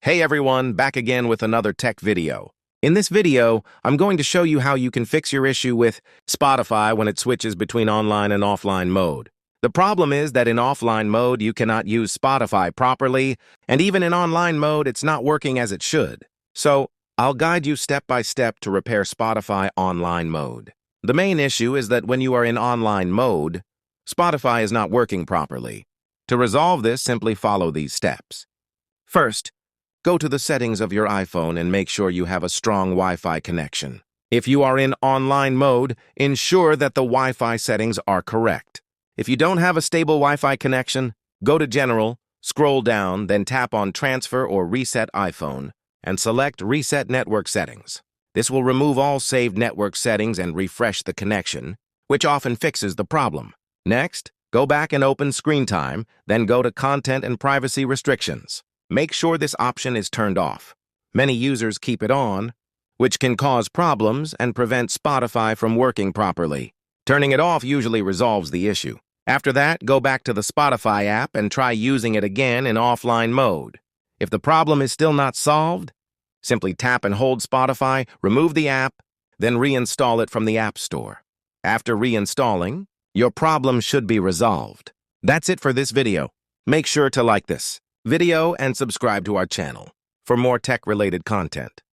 Hey everyone, back again with another tech video. In this video, I'm going to show you how you can fix your issue with Spotify when it switches between online and offline mode. The problem is that in offline mode, you cannot use Spotify properly, and even in online mode, it's not working as it should. So, I'll guide you step by step to repair Spotify online mode. The main issue is that when you are in online mode, Spotify is not working properly. To resolve this, simply follow these steps. First, go to the settings of your iPhone and make sure you have a strong Wi-Fi connection. If you are in online mode, ensure that the Wi-Fi settings are correct. If you don't have a stable Wi-Fi connection, go to General, scroll down, then tap on Transfer or Reset iPhone, and select Reset Network Settings. This will remove all saved network settings and refresh the connection, which often fixes the problem. Next, go back and open Screen Time, then go to Content and Privacy Restrictions. Make sure this option is turned off. Many users keep it on, which can cause problems and prevent Spotify from working properly. Turning it off usually resolves the issue. After that, go back to the Spotify app and try using it again in offline mode. If the problem is still not solved, simply tap and hold Spotify, remove the app, then reinstall it from the App Store. After reinstalling, your problem should be resolved. That's it for this video. Make sure to like this video and subscribe to our channel for more tech-related content.